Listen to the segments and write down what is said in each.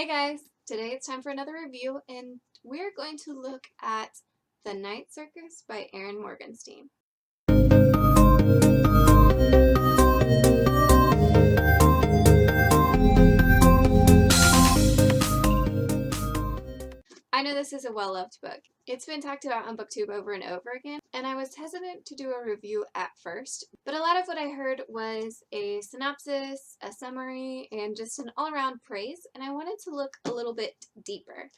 Hey guys! Today it's time for another review, and we're going to look at The Night Circus by Erin Morgenstein. I know this is a well-loved book. It's been talked about on booktube over and over again, and I was hesitant to do a review at first, but a lot of what I heard was a synopsis, a summary, and just an all-around praise, and I wanted to look a little bit deeper.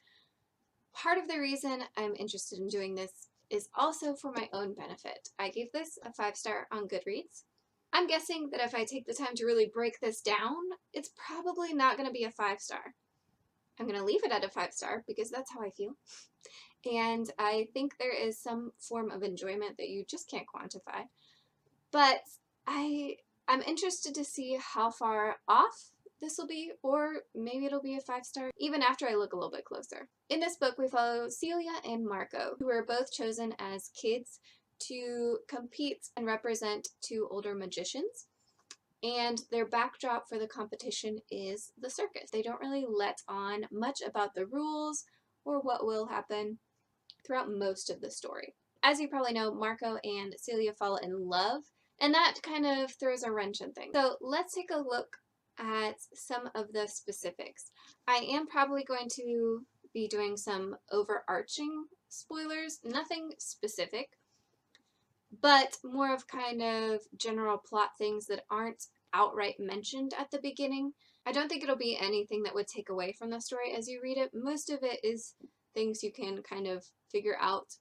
Part of the reason I'm interested in doing this is also for my own benefit. I gave this a 5-star on Goodreads. I'm guessing that if I take the time to really break this down, it's probably not going to be a 5-star. I'm going to leave it at a 5-star because that's how I feel. And I think there is some form of enjoyment that you just can't quantify. But I'm interested to see how far off this will be, or maybe it'll be a 5-star even after I look a little bit closer. In this book, we follow Celia and Marco, who were both chosen as kids to compete and represent two older magicians. And their backdrop for the competition is the circus. They don't really let on much about the rules or what will happen throughout most of the story. As you probably know, Marco and Celia fall in love, and that kind of throws a wrench in things. So let's take a look at some of the specifics. I am probably going to be doing some overarching spoilers, nothing specific, but more of kind of general plot things that aren't outright mentioned at the beginning. I don't think it'll be anything that would take away from the story as you read it. Most of it is things you can kind of figure out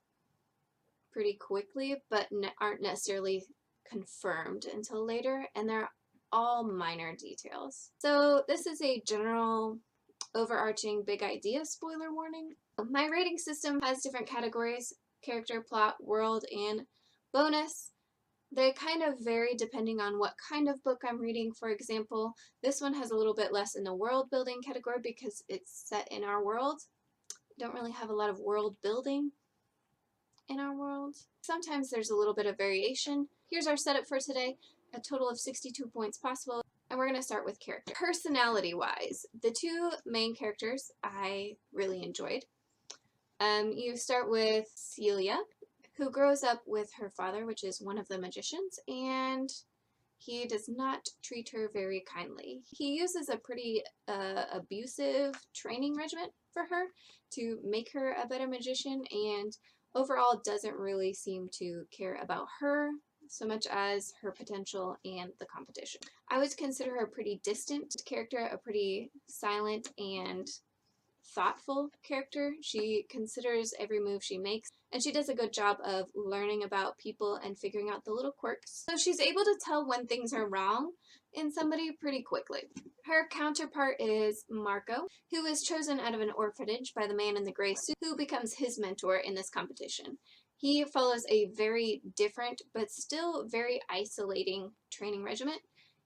pretty quickly, but aren't necessarily confirmed until later, and they're all minor details. So this is a general overarching big idea spoiler warning. My rating system has different categories: character, plot, world, and bonus. They kind of vary depending on what kind of book I'm reading. For example, this one has a little bit less in the world building category because it's set in our world. We don't really have a lot of world building in our world. Sometimes there's a little bit of variation. Here's our setup for today, a total of 62 points possible, and we're going to start with character. Personality-wise, the two main characters I really enjoyed. You start with Celia, who grows up with her father, which is one of the magicians, and he does not treat her very kindly. He uses a pretty abusive training regimen for her to make her a better magician, and overall doesn't really seem to care about her so much as her potential and the competition. I would consider her a pretty distant character, a pretty silent and thoughtful character. She considers every move she makes, and she does a good job of learning about people and figuring out the little quirks. So she's able to tell when things are wrong in somebody pretty quickly. Her counterpart is Marco, who is chosen out of an orphanage by the man in the gray suit, who becomes his mentor in this competition. He follows a very different but still very isolating training regimen.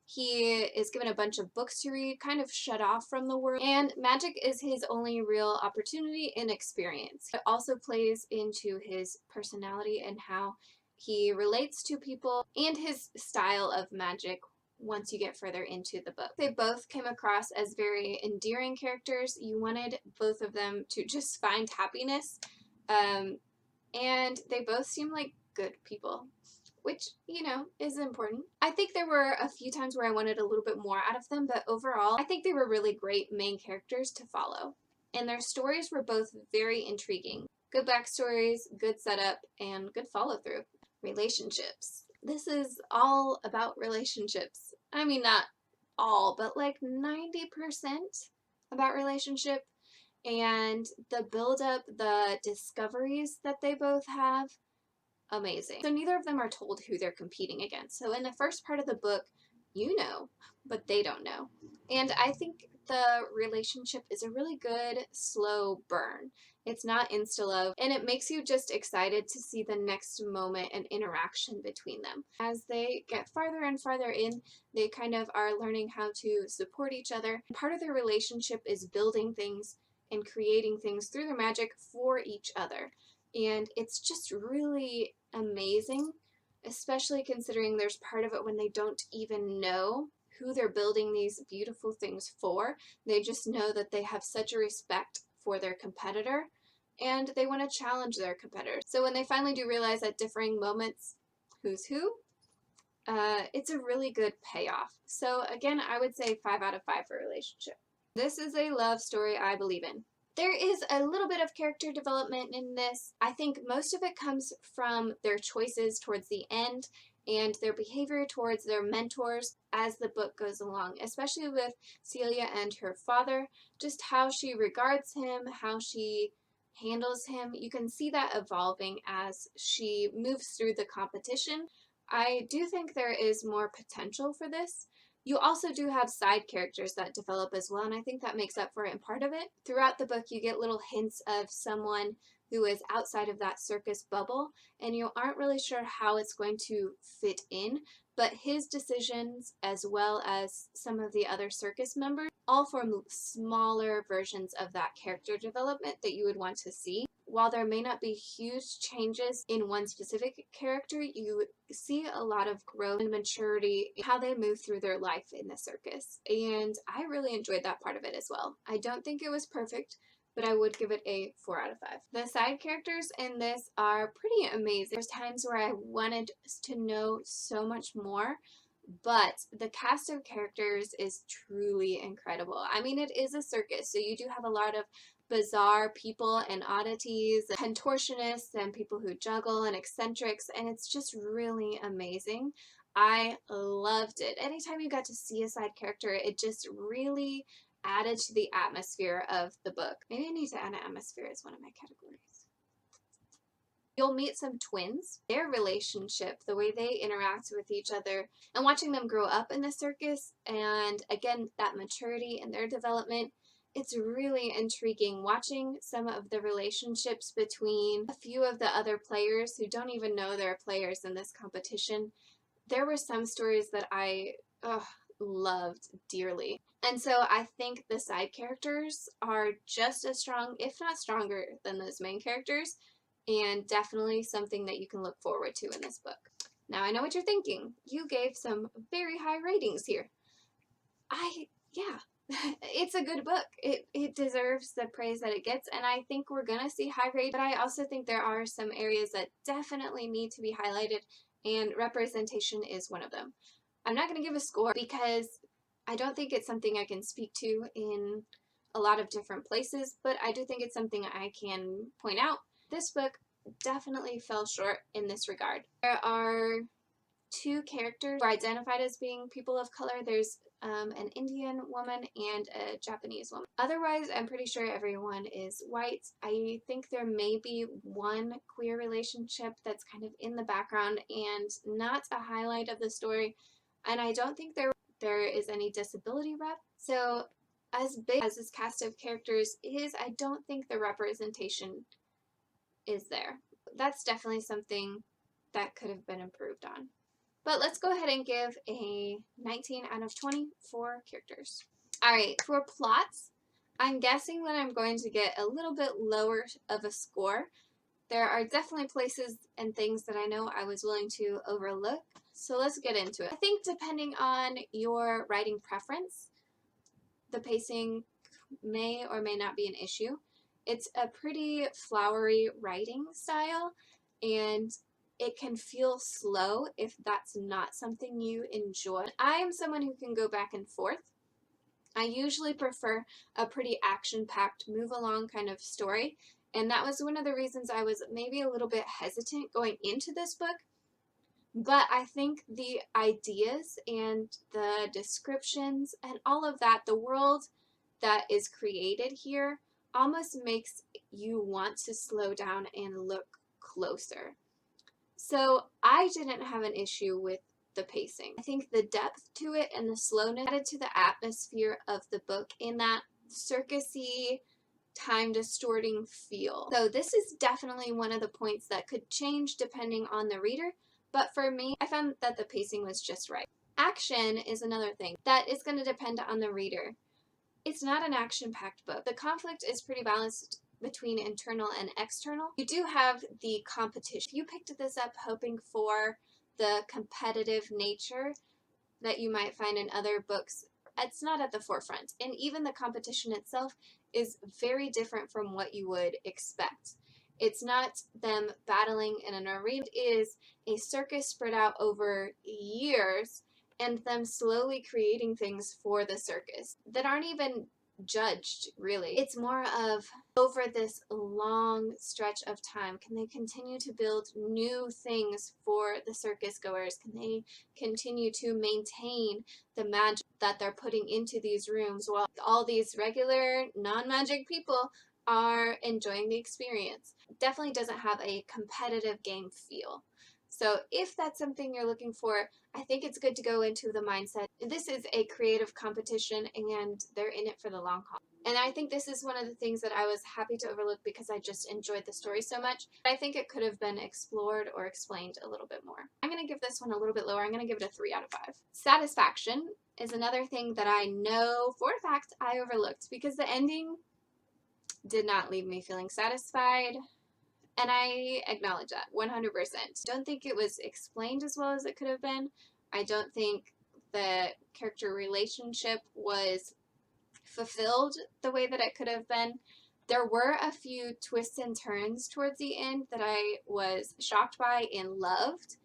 He is given a bunch of books to read, kind of shut off from the world, and magic is his only real opportunity and experience. It also plays into his personality and how he relates to people and his style of magic once you get further into the book. They both came across as very endearing characters. You wanted both of them to just find happiness, and they both seem like good people, which, you know, is important. I think there were a few times where I wanted a little bit more out of them, but overall, I think they were really great main characters to follow. And their stories were both very intriguing. Good backstories, good setup, and good follow-through. Relationships. This is all about relationships. I mean, not all, but like 90% about relationship. And the build-up, the discoveries that they both have, amazing. So neither of them are told who they're competing against. So in the first part of the book, you know, but they don't know. And I think the relationship is a really good slow burn. It's not insta-love, and it makes you just excited to see the next moment and interaction between them. As they get farther and farther in, they kind of are learning how to support each other. Part of their relationship is building things and creating things through their magic for each other. And it's just really amazing, especially considering there's part of it when they don't even know who they're building these beautiful things for. They just know that they have such a respect for their competitor and they want to challenge their competitor. So when they finally do realize at differing moments who's who, it's a really good payoff. So again, I would say 5 out of 5 for relationship. This is a love story I believe in. There is a little bit of character development in this. I think most of it comes from their choices towards the end and their behavior towards their mentors as the book goes along, especially with Celia and her father, just how she regards him, how she handles him. You can see that evolving as she moves through the competition. I do think there is more potential for this. You also do have side characters that develop as well, and I think that makes up for it in part of it. Throughout the book, you get little hints of someone who is outside of that circus bubble, and you aren't really sure how it's going to fit in, but his decisions, as well as some of the other circus members, all form smaller versions of that character development that you would want to see. While there may not be huge changes in one specific character, you see a lot of growth and maturity in how they move through their life in the circus. And I really enjoyed that part of it as well. I don't think it was perfect, but I would give it a 4 out of 5. The side characters in this are pretty amazing. There's times where I wanted to know so much more, but the cast of characters is truly incredible. I mean, it is a circus, so you do have a lot of bizarre people and oddities, contortionists and people who juggle and eccentrics, and it's just really amazing. I loved it. Anytime you got to see a side character, it just really added to the atmosphere of the book. Maybe I need to add an atmosphere as one of my categories. You'll meet some twins. Their relationship, the way they interact with each other, and watching them grow up in the circus, and again, that maturity and their development, it's really intriguing watching some of the relationships between a few of the other players who don't even know they're players in this competition. There were some stories that I loved dearly. And so I think the side characters are just as strong, if not stronger, than those main characters, and definitely something that you can look forward to in this book. Now I know what you're thinking. You gave some very high ratings here. Yeah. It's a good book. It deserves the praise that it gets, and I think we're gonna see high grade, but I also think there are some areas that definitely need to be highlighted, and representation is one of them. I'm not gonna give a score because I don't think it's something I can speak to in a lot of different places, but I do think it's something I can point out. This book definitely fell short in this regard. There are 2 characters who are identified as being people of color. There's an Indian woman and a Japanese woman. Otherwise, I'm pretty sure everyone is white. I think there may be one queer relationship that's kind of in the background and not a highlight of the story, and I don't think there is any disability rep. So as big as this cast of characters is, I don't think the representation is there. That's definitely something that could have been improved on. But let's go ahead and give a 19 out of 20 for characters. Alright, for plots, I'm guessing that I'm going to get a little bit lower of a score. There are definitely places and things that I know I was willing to overlook, so let's get into it. I think depending on your writing preference, the pacing may or may not be an issue. It's a pretty flowery writing style, and it can feel slow if that's not something you enjoy. I am someone who can go back and forth. I usually prefer a pretty action-packed, move-along kind of story, and that was one of the reasons I was maybe a little bit hesitant going into this book. But I think the ideas and the descriptions and all of that, the world that is created here, almost makes you want to slow down and look closer. So I didn't have an issue with the pacing. I think the depth to it and the slowness added to the atmosphere of the book in that circusy, time-distorting feel. So this is definitely one of the points that could change depending on the reader, but for me, I found that the pacing was just right. Action is another thing that is going to depend on the reader. It's not an action-packed book. The conflict is pretty balanced between internal and external. You do have the competition. If you picked this up hoping for the competitive nature, that you might find in other books. It's not at the forefront. And even the competition itself is very different from what you would expect. It's not them battling in an arena. It is a circus spread out over years and them slowly creating things for the circus that aren't even judged, really. It's more of, over this long stretch of time, can they continue to build new things for the circus goers? Can they continue to maintain the magic that they're putting into these rooms while all these regular non-magic people are enjoying the experience? Definitely doesn't have a competitive game feel. So if that's something you're looking for, I think it's good to go into the mindset. This is a creative competition and they're in it for the long haul. And I think this is one of the things that I was happy to overlook because I just enjoyed the story so much. I think it could have been explored or explained a little bit more. I'm going to give this one a little bit lower. I'm going to give it a 3 out of 5. Satisfaction is another thing that I know for a fact I overlooked because the ending did not leave me feeling satisfied. And I acknowledge that 100%. Don't think it was explained as well as it could have been. I don't think the character relationship was fulfilled the way that it could have been. There were a few twists and turns towards the end that I was shocked by and loved,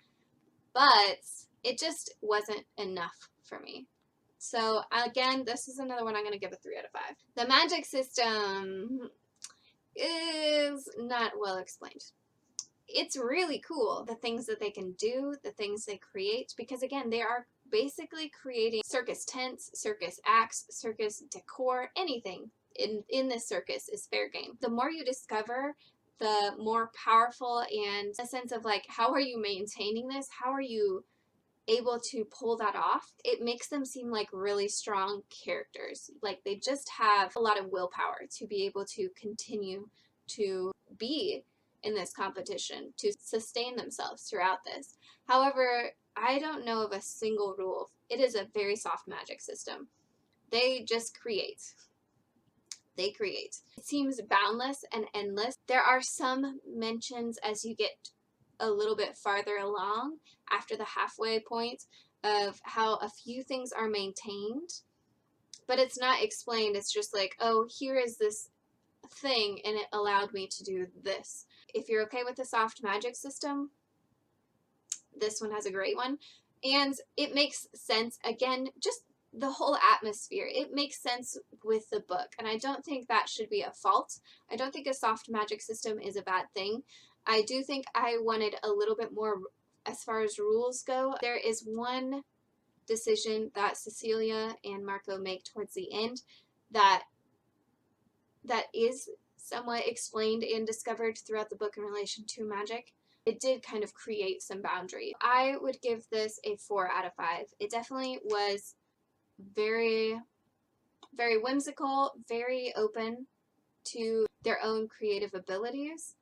but it just wasn't enough for me. So again, this is another one I'm going to give a 3 out of 5. The magic system is not well explained. It's really cool, the things that they can do, the things they create, because again, they are basically creating circus tents, circus acts, circus decor, anything in this circus is fair game. The more you discover, the more powerful, and a sense of like, how are you maintaining this? How are you able to pull that off? It makes them seem like really strong characters. Like they just have a lot of willpower to be able to continue to be in this competition, to sustain themselves throughout this. However, I don't know of a single rule. It is a very soft magic system. They just create. They create. It seems boundless and endless. There are some mentions as you get a little bit farther along after the halfway point of how a few things are maintained, but it's not explained. It's just like, oh, here is this thing and it allowed me to do this. If you're okay with the soft magic system, this one has a great one. And it makes sense. Again, just the whole atmosphere, it makes sense with the book. And I don't think that should be a fault. I don't think a soft magic system is a bad thing. I do think I wanted a little bit more as far as rules go. There is one decision that Cecilia and Marco make towards the end that is somewhat explained and discovered throughout the book in relation to magic. It did kind of create some boundary. I would give this a 4 out of 5. It definitely was very, very whimsical, very open to their own creative abilities,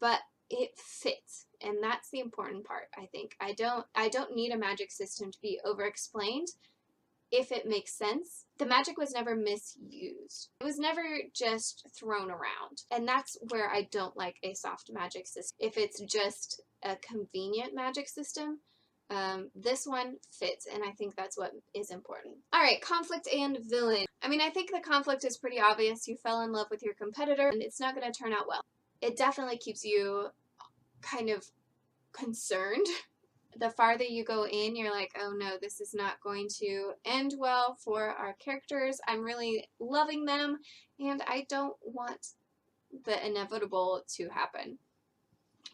but it fits, and that's the important part. I think I don't need a magic system to be over explained if it makes sense. The magic was never misused. It was never just thrown around, and that's where I don't like a soft magic system. If it's just a convenient magic system, this one fits, and I think that's what is important. All right, conflict and villain. I mean, I think the conflict is pretty obvious. You fell in love with your competitor, and it's not going to turn out well. It definitely keeps you kind of concerned. The farther you go in, you're like, oh no, this is not going to end well for our characters. I'm really loving them, and I don't want the inevitable to happen.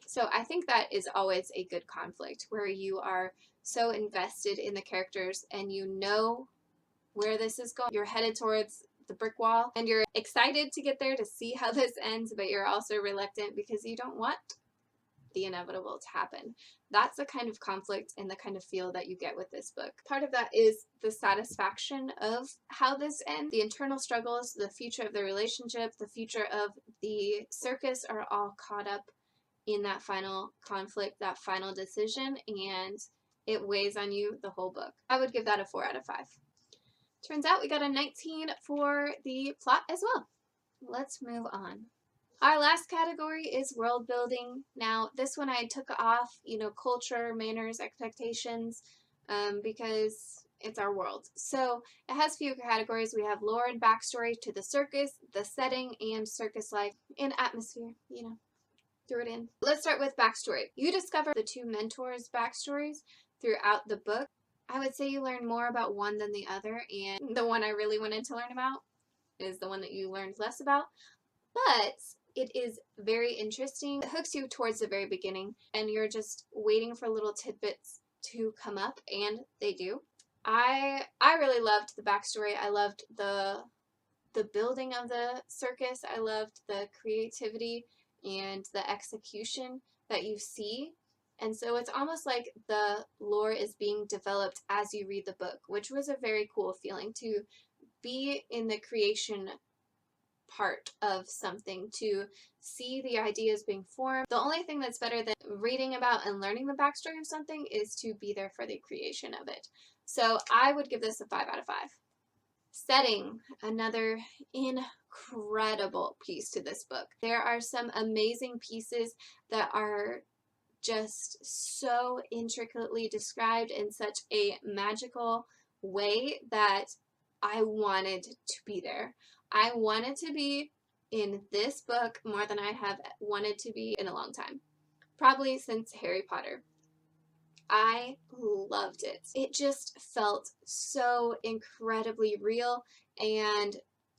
So I think that is always a good conflict, where you are so invested in the characters and you know where this is going. You're headed towards the brick wall and you're excited to get there to see how this ends, but you're also reluctant because you don't want the inevitable to happen. That's the kind of conflict and the kind of feel that you get with this book. Part of that is the satisfaction of how this ends. The internal struggles, the future of the relationship, the future of the circus are all caught up in that final conflict, that final decision, and it weighs on you the whole book. I would give that a 4 out of 5. Turns out we got a 19 for the plot as well. Let's move on. Our last category is world building. Now, this one I took off, culture, manners, expectations, because It's our world. So it has a few categories. We have lore and backstory to the circus, the setting, and circus life and atmosphere, you know, threw it in. Let's start with backstory. You discover the two mentors' backstories throughout the book. I would say you learn more about one than the other, and the one I really wanted to learn about is the one that you learned less about. But it is very interesting. It hooks you towards the very beginning, and you're just waiting for little tidbits to come up, and they do. I really loved the backstory. I loved the building of the circus. I loved the creativity and the execution that you see. And so it's almost like the lore is being developed as you read the book, which was a very cool feeling to be in the creation part of something, to see the ideas being formed. The only thing that's better than reading about and learning the backstory of something is to be there for the creation of it. So I would give this a 5 out of 5. Setting, another incredible piece to this book. There are some amazing pieces that are just so intricately described in such a magical way that I wanted to be there. I wanted to be in this book more than I have wanted to be in a long time. Probably since Harry Potter. I loved it. It just felt so incredibly real and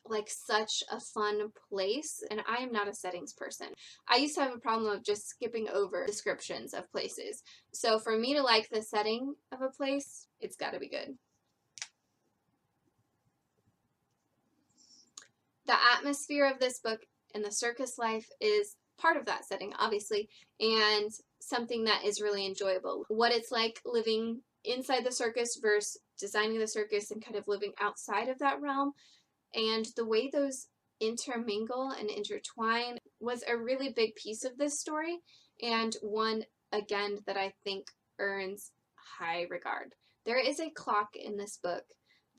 like such a fun place, and I am not a settings person. I used to have a problem of just skipping over descriptions of places. So for me to like the setting of a place, it's got to be good. The atmosphere of this book and the circus life is part of that setting, obviously, and something that is really enjoyable. What it's like living inside the circus versus designing the circus and kind of living outside of that realm, and the way those intermingle and intertwine was a really big piece of this story, and one, again, that I think earns high regard. There is a clock in this book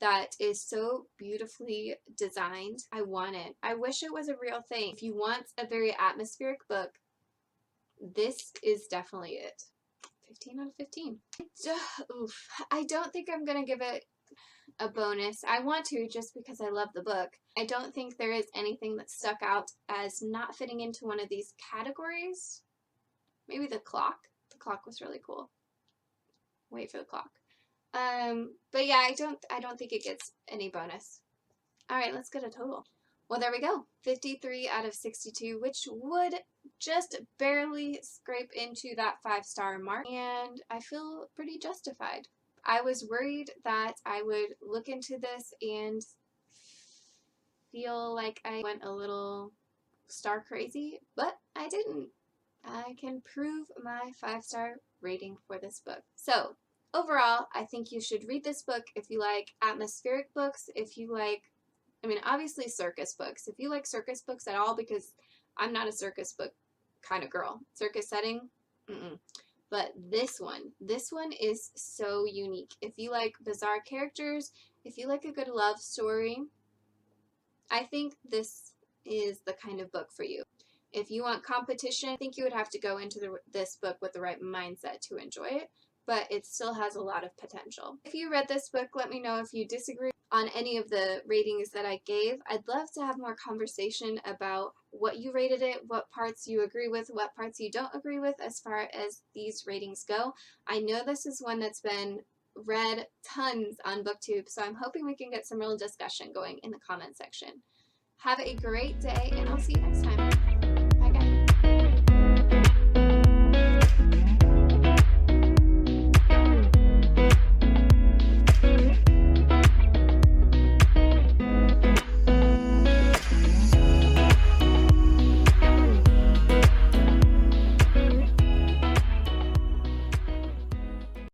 that is so beautifully designed. I want it. I wish it was a real thing. If you want a very atmospheric book, this is definitely it. 15 out of 15. Oof. I don't think I'm going to give it a bonus. I want to, just because I love the book. I don't think there is anything that stuck out as not fitting into one of these categories. Maybe the clock. The clock was really cool. Wait for the clock. But yeah, I don't think it gets any bonus. All right, let's get a total. Well, there we go. 53 out of 62, which would just barely scrape into that 5-star mark, and I feel pretty justified. I was worried that I would look into this and feel like I went a little star crazy, but I didn't. I can prove my 5-star rating for this book. So, overall, I think you should read this book if you like atmospheric books, if you like, I mean, obviously circus books. If you like circus books at all, because I'm not a circus book kind of girl. Circus setting, But this one is so unique. If you like bizarre characters, if you like a good love story, I think this is the kind of book for you. If you want competition, I think you would have to go into this book with the right mindset to enjoy it, but it still has a lot of potential. If you read this book, let me know if you disagree on any of the ratings that I gave. I'd love to have more conversation about what you rated it, what parts you agree with, what parts you don't agree with as far as these ratings go. I know this is one that's been read tons on booktube, so I'm hoping we can get some real discussion going in the comment section. Have a great day, and I'll see you next time.